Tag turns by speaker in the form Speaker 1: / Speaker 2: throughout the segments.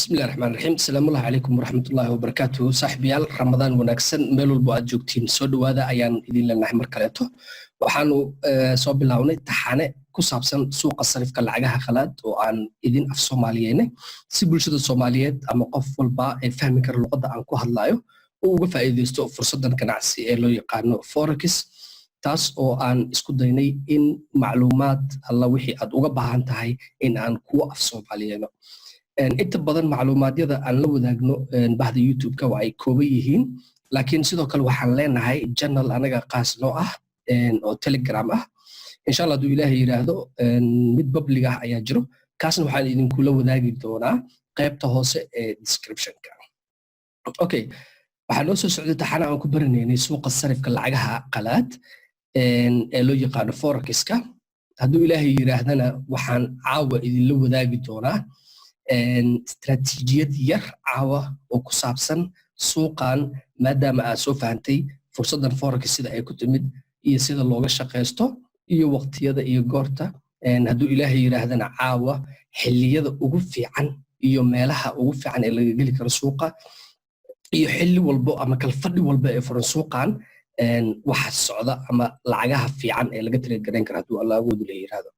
Speaker 1: بسم الله الرحمن الرحيم السلام الله عليكم ورحمة الله وبركاته صاحبيال رمضان وناكسن ميلول بو aad joogtiin soo dhawaada ayaan idin leenahay mar kaleeto waxaanu soo bilawnay taxane ku saabsan suuqa sarifka lacagaha qalaad oo aan idin af Soomaaliyeynay si bulshada Soomaaliyeed ama qof walba ay fahmi karo luqadda aan ku hadlayo oo uga faa'iideysto fursadan ganacsi ee loo yaqaano forex taas oo aan isku daynay in macluumaad alla wixii aad uga baahan tahay in aan ku af Soomaaliyeyno inta badan macluumaadyada aan la wadaagno bahda YouTube-ka waa ay kooban yihiin laakiin sidoo kale waxaan leenahay channel anaga qaas noo ah oo Telegram ah insha Allah duu Ilaahay yiraahdo mid public ah ayaa jiro kaasna waxaan idinku la wadaagi doonaa qaybta hoose ee description-ka okay waxaan noo soo socday taxana aan ku baranaynay suuqa sarifka lacagaha qalaad ee loo yaqaano forex-ka hadduu Ilaahay yiraahdana waxaan caawa idin la wadaagi doonaa استراتيجية ير عوا وكسابسن سوقان مادام أسو فهمتي فرصة فورك سيدا أي كتمد إيه سيدا لوغا شاقيستو إيه وقت يدا إيه غورتا هدو إلهي يراهدنا عوا حلي يدا أغفي عن إيه مالها أغفي عن إلا يقلك رسوقا إيه حلي والبو أما كالفرد والبو إفرن سوقان واحد السعودة أما لعقاها في عن إلا قتل القرين كرهدو الله أقود إليه يراهدو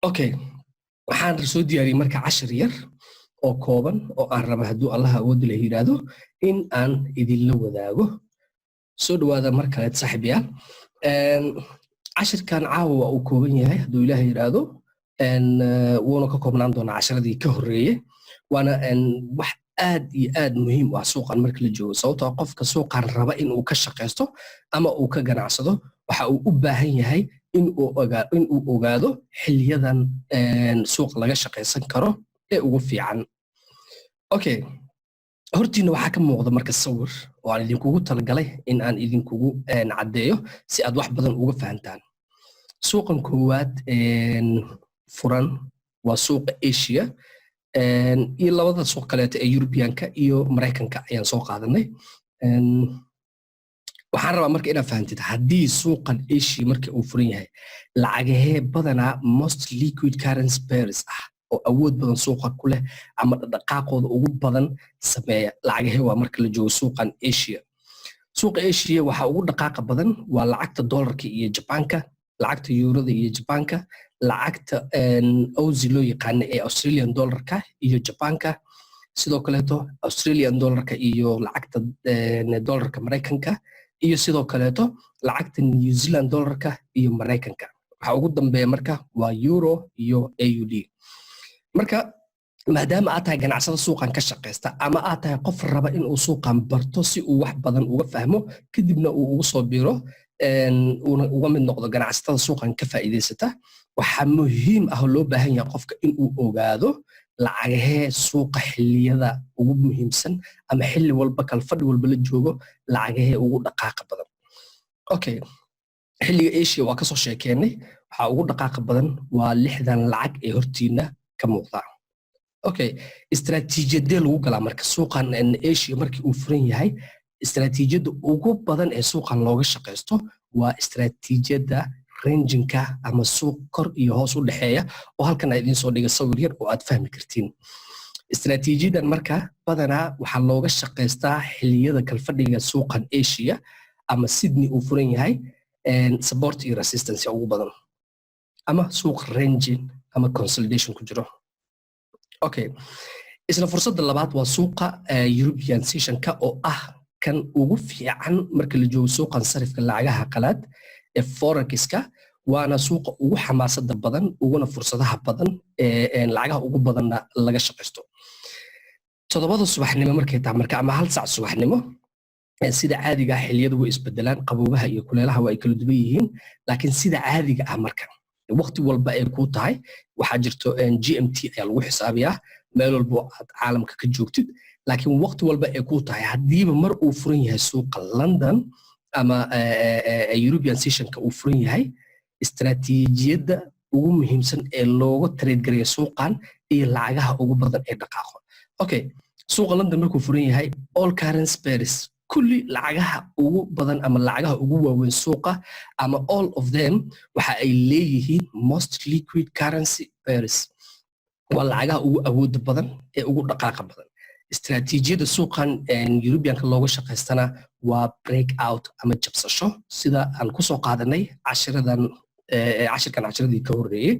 Speaker 1: أوكي waxaan soo diyaariyay marka 10 yar oo kooban oo aan raba haduu Allah awood la yiraahdo in aan idin la wadaago soo dhawaada mar kale saaxiibayaal 10 kan caawa uu kooban yahay haduu Ilaahay yiraahdo wuuna ka koobnaan doonaa 10 ka horeeyay waana wax aad iyo aad muhiim ah suuqan marka la joogo sababtoo qofka suuqan raba in uu ka shaqeysto ama uu ka ganacsado waxa uu u baahan yahay in uu ogaado xiliyadan suuq laga shaqeysan karo ee ugu fiican okay hortiina waxa ka muuqda marka sawir oo aan idinkugu talagalay in aan idinkugu cadeeyo si aad wax badan uga fahantaan suuqan koowaad furan waa suuqa Asia iyo labada suuq kale ee European-ka iyo Mareykanka ayaan soo qaadanay waxaan rabaa marka inaad fahantid haddii suuqan Asia marka uu furan yahay lacagahee badanaa most liquid currency pairs ah oo awood badan suuqa ku leh ama dhaqaaqooda ugu badan sameeya lacagahee waa marka la joogo suuqan Asia suuqa Asia waxa ugu dhaqaaqa badan waa lacagta dollarka iyo Japanka lacagta euroda iyo Japanka lacagta Aussie loo yaqaan ee Australian dollarka iyo Japanka sidoo kale Australian dollarka iyo lacagta dollarka Mareykanka iyo sidoo kale lacagta New Zealand dollarka iyo Mareykanka waxa ugu dambeeya marka waa euro iyo AUD marka maadaama aad tahay ganacsada suuqan ka shaqeysta ama aad tahay qof raba in uu suuqan barto si uu wax badan uga fahmo kadibna uu ugu soo biiro uga mid noqdo ganacsatada suuqan ka faa'iideysata waxa muhiim ah loo baahan yahay qofka in uu ogaado lacagahee suuqa xilliyada ugu muhiimsan ama xilli walba kal fadhi walba la joogo lacagahee ugu dhaqaaqa badan okay xilliga Asia waa ka soo sheekeynay waxa ugu dhaqaaqa badan waa 60 lacag ee hortiina ka muuqda okay istiraatiijiyada lagu galaa marka suuqan Asia markii uu furan yahay istiraatiijiyada ugu badan ee suuqan looga shaqeysto waa istiraatiijiyada ranging-ka ama suuq kor iyo hoos u dhaxeeya oo halkan ay idin soo dhigay sawir yar oo aad fahmi kartiin istiraatiijiyadan marka badanaa waxa looga shaqeystaa xilliyada kal fadhiga suuqan Asia ama Sydney uu furan yahay support iyo resistance ugu badan ama suuq ranging ama consolidation ku jiro okay isla fursadda labaad waa suuqa European session-ka oo ah kan ugu fiican marka la joogo suuqan sarifka lacagaha qalaad forex-ka waana suuqa ugu xamaasada badan uguna fursadaha badan ee lacagaha ugu badanna laga shaqeysto 7 subaxnimo markay tahay marka ama 1 saac subaxnimo sida caadiga ah xilliyadu way isbedelaan qaboobaha iyo kuleelaha way kala duwan yihiin laakiin sida caadiga ah marka waqti walba ay ku tahay waxa jirto GMT ayaa lagu xisaabiyaa meel walba aad caalamka ka joogtid laakiin waqti walba ay ku tahay hadiiba mar uu furan yahay suuqa London ama European session-ka uu furan yahay istiraatiijiyada ugu muhiimsan ee looga trade gareeyo suuqan iyo lacagaha ugu badan ee dhaqaaqo okay suuqa London markuu furan yahay all currency pairs kulli lacagaha ugu badan ama lacagaha ugu waaweyn suuqa ama all of them waxa ay leeyihiin most liquid currency pairs waa lacagaha ugu awooda badan ee ugu dhaqaaqa badan استراتيجية suuqan European-ka looga shaqaystana waa break out ama jabsasho sida aan ku soo qaadanay cashiradii ka horreeyay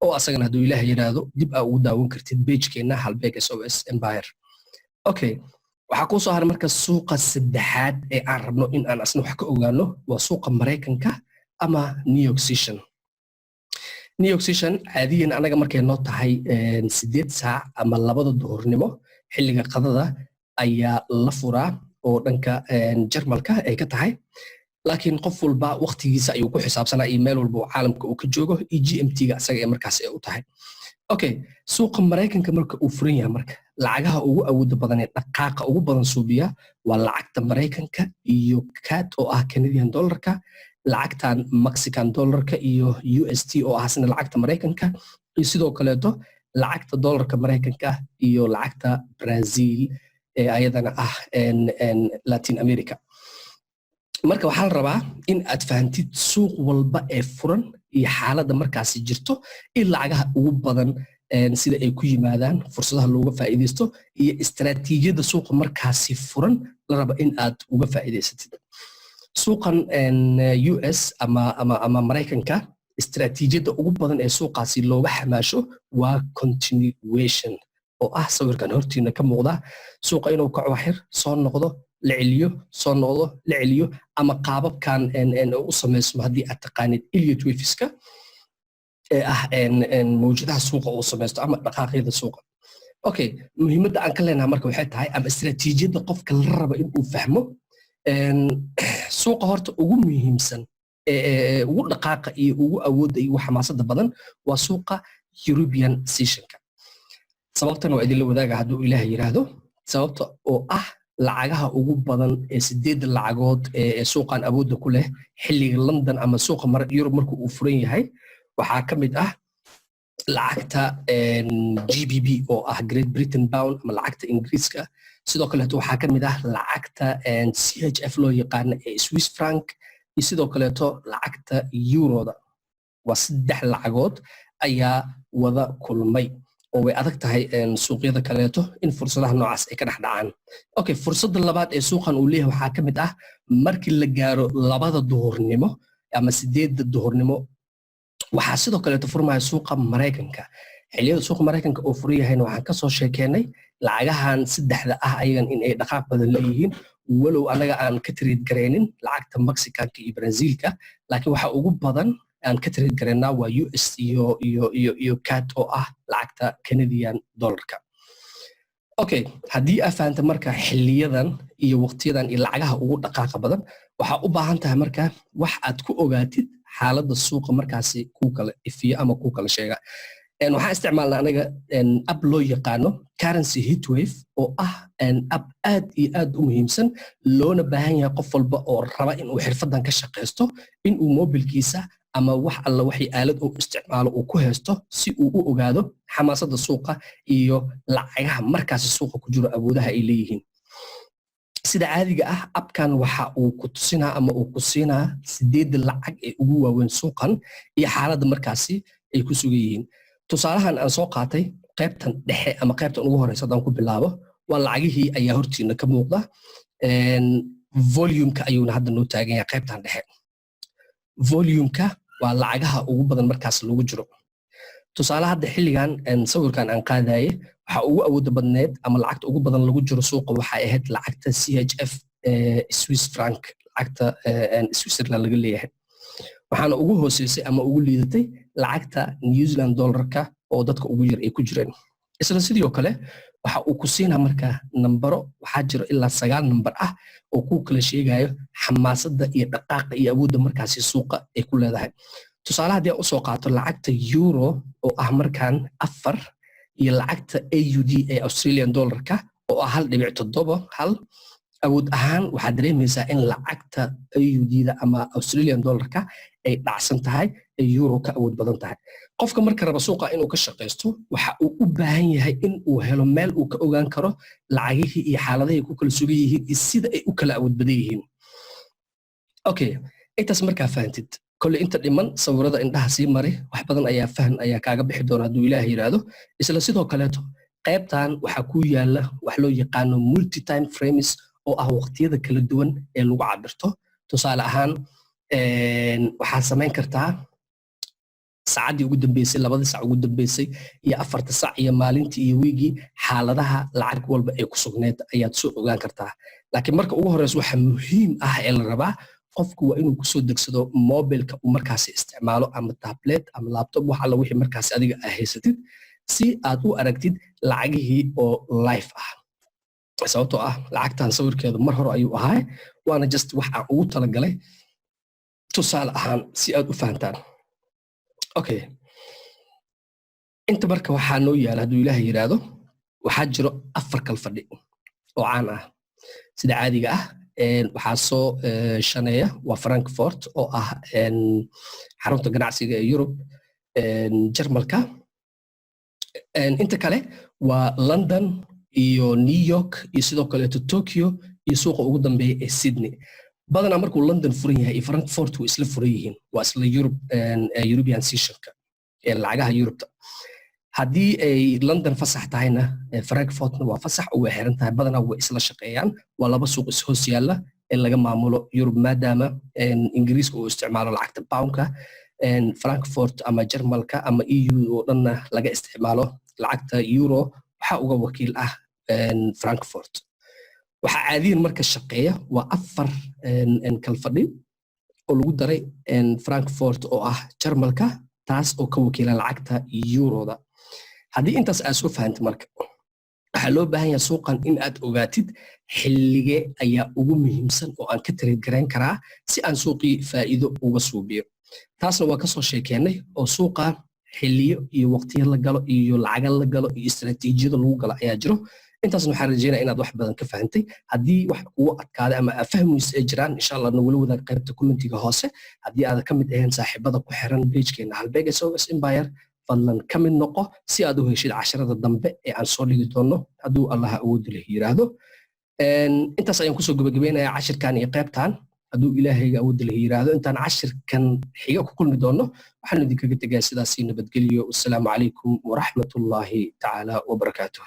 Speaker 1: oo asagana hadduu ilaahay yiraahdo dib aa ugu daawan kartid page-keena Halbeeg SOS Empire okay waxaa ku soo haray marka suuqa saddexaad ee aan rabno in aan asna wax ka ogaano waa suuqa Mareykanka ama New York caadiyan anaga markay noo tahay 8 saac ama 2 duhurnimo xilliga qadada ayaa la furaa oo dhanka Jarmalka ay ka tahay laakiin qof walba waqtigiisa ayuu ku xisaabsanaa email walba oo caalamka uu ka joogo GMT-ga asaga ee markaas ay u tahay okay suuqa Mareykanka marka uu furan yahay marka lacagaha ugu awooda badan ee dhaqaaqa ugu badan suubiya waa lacagta Mareykanka iyo CAD oo ah Canadian dollarka lacagtan Mexican dollarka iyo USD oo ah asna lacagta Mareykanka iyo sidoo kaleeto lacagta dollarka Mareykanka iyo lacagta Brazil ee ayadana ah Latin America marka waxaa la rabaa in aad fahantid suuq walba ee furan iyo xaaladda markaasi jirto in lacagaha ugu badan sida ay ku yimaadaan fursadaha looga faa'iideysto iyo istaraatiijiyada suuqa markaasi furan la raba in aad uga faa'iideysatid suuqan US ama Mareykanka istaraatiijiyada ugu badan ee suuqaasi looga xamaasho waa continuation oo ah sawirkan hortiina ka muuqda suuqa inuu kaco xir soo noqdo la celiyo soo noqdo la celiyo ama qaababkan u sameysmo haddii aad taqaanid Elliott Waveska ee ah mawjadaha suuqa uu sameysto ama dhaqaaqyada suuqa okay muhiimadda aan ka leenahay marka waxay tahay ama istaraatiijiyada qofka la raba in uu fahmo suuqa horta ugu muhiimsan ugu dhaqaaqa iyo ugu awoodda iyo xamaasadda badan waa suuqa European sessionka sababtan waa idin la wadaaga hadduu ilaahay yiraahdo sababta oo ah lacagaha ugu badan ee 8 lacagood ee suuqan awoodda ku leh xilliga London ama suuqa Yurub markuu uu furan yahay waxaa ka mid ah lacagta GBP oo ah Great Britain Pound ama lacagta Ingiriiska sidoo kale waxaa ka mid ah lacagta CHF loo yaqaan ee Swiss franc iyo sidoo kale lacagta Euroda waa 3 lacagood ayaa wada kulmay oo way adag tahay suuqyada kaleeto in fursadaha noocaas ay ka dhex dhacaan okay fursadda labaad ee suuqan uu leeyahay waxaa ka mid ah markii la gaaro 2 duhurnimo ama 8 duhurnimo waxaa sidoo kaleeto furmaya suuqa Mareykanka xilliyada suuqa Mareykanka oo furan yahayna waxaan ka soo sheekeynay lacagahan saddexda ah ayagan in ay dhaqaaq badan leeyihiin walow anaga aan ka trade gareynin lacagta Mexicanka iyo Brazilka laakiin waxa ugu badan aan ka trade gareynaa waa US iyo CAD oo ah lacagta Canadian dollarka okay haddii aad fahanto marka xilliyadan iyo waqtiyadan iyo lacagaha ugu dhaqaaqa badan waxaa u baahan tahay marka wax aad ku ogaatid xaaladda suuqa markaasi ku kala ifiyo ama ku kala sheega waxaan isticmaalnaa anaga app loo yaqaano currency heatwave oo ah app aad iyo aad u muhiimsan loona baahan yahay qof walba oo raba inuu xirfadan ka shaqaysto inuu mobilkiisa ama wax alla waxay aalad uu isticmaalo uu ku haysto si uu u ogaado xamaasadda suuqa iyo lacagaha markaasi suuqa ku jiro awoodaha ay leeyihiin sida caadiga ah appkan waxa uu ku tusinaa ama uu ku siinaa 8 lacag ee ugu waaweyn suuqan iyo xaaladda markaasi ay ku sugan yihiin tusaalahan aan soo qaatay qaybtan dhexe ama qaybtan ugu horeysa hadaan ku bilaabo waa lacagihii ayaa hortiina ka muuqda volume-ka ayuuna hadda noo taagan yahay qaybtan dhexe volume-ka waa lacagaha ugu badan markaas lagu jiro tusaale hadda xilligan sawirkan aan qaadaye waxa ugu awooda badneed ama lacagta ugu badan lagu jiro suuqa waxay ahayd lacagta CHF Swiss franc lacagta Switzerland laga leeyahay waxaana ugu hooseysay ama ugu liidatay lacagta New Zealand dollarka oo dadka ugu yar ay ku jireen isla sidoo kale waxa uu ku siinaa marka nambaro waxaa jiro ilaa 9 nambar ah oo ku kala sheegayo xamaasadda iyo dhaqaaqa iyo awoodda markaasi suuqa ay ku leedahay tusaale haddii aan u soo qaato lacagta euro oo ah markaan 4 iyo lacagta AUD ee Australian dollarka oo ah 1.7 hal awood ahaan waxaad dareemaysaa in lacagta AUD-da ama Australian dollarka ay dhacsan tahay ee euro ka awood badan tahay qofka marka raba suuqa inuu ka shaqeysto waxa uu u baahan yahay in uu helo meel uu ka ogaan karo lacagihii iyo xaaladaha ku kala sugan yihiin iyo sida ay u kala awood badan yihiin okay intaas markaa fahantid كل أنت لمن صورة عندها سيمري وحبذا أي فهم أي كعب بحدور هدو إلهي رادو إسلا سيدو كلاته قيبتان وحكو يالا وحلو يقانو مولتي تايم فريمز أو وقتيدا كلا دوان ee lagu cabirto tusaale ahaan waxaa samayn kartaa saacadii ugu dambeysay labadii saac ugu dambeysay iyo afarta saac iyo maalintii iyo wiigii xaaladaha lacag walba ay ku sugneed ayaad soo ogaan kartaa laakiin marka ugu horeysa waxa muhiim ah ee la rabaa qofku waa inuu kusoo degsado mobilka uu markaasi isticmaalo ama tablet ama laptop wax alla wixii markaasi adiga haysatid si aad u aragtid lacagihii oo live ah sababtoo ah lacagtan sawirkeedu mar hore ayuu ahaa waana just wax aan ugu talagalay tusaale ahaan si aad u fahantaan okay inta marka waxaa noo yaala hadduu ilaahay yiraahdo waxaa jiro 4 kal fadhi oo caan ah sida caadiga ah waxaa soo shaneeya waa Frankfurt oo ah xarunta ganacsiga ee Yurub Jarmalka inta kale waa London iyo New York iyo sidoo kale Tokyo iyo suuqa ugu dambeeya ee Sydney badanaa markuu London furan yahay Frankfurt way isla furan yihiin waa isla European Sessionka ee lacagaha Yurubta haddii ay London fasax tahayna Frankfurtna waa fasax oo way xiran tahay badanaa way isla shaqeeyaan waa laba suuq is hoos yaala ee laga maamulo Yurub maadaama Ingiriiska uu isticmaalo lacagta poundka Frankfurt ama Jarmalka ama EU oo dhanna laga isticmaalo lacagta euro waxa uga wakiil ah Frankfurt waxa caadiyan marka shaqeeya waa 4 kal fadhi oo lagu daray Frankfurt oo ah Jarmalka taas oo ka wakiila lacagta euroda haddii intaas aad soo fahanto marka waxa loo baahan yahay suuqan in aad ogaatid xillige ayaa ugu muhiimsan oo aan ka trade gareyn karaa si aan suuqii faa'iido uga suubiyo taasna waa ka soo sheekeynay oo suuqa xilliyo iyo waqtiyo la galo iyo lacag la galo iyo istaraatiijiyada lagu galo ayaa jiro intaasna waxaan rajeynayaa inaad wax badan ka fahantay haddii wax kugu adkaaday ama aad fahmayso ay jiraan insha Allah nagula wadaag qaybta commentiga hoose haddii aad ka mid ahayn saaxiibada ku xiran page-keena Halbeeg SOS Empire fadlan ka mid noqo si aad u heshid casharada dambe ee aan soo dhigi doono hadduu Allah awood leh yiraahdo intaas ayaan kusoo gabagabeynayaa cashirkan iyo qaybtan hadduu ilaahayga awood leh yiraahdo intaan cashirkan xiga ku kulmi doono waxaan idinkaga tegaa sidaas nabadgelyo wassalaamu calaykum waraxmatullaahi tacaala wabarakaatuh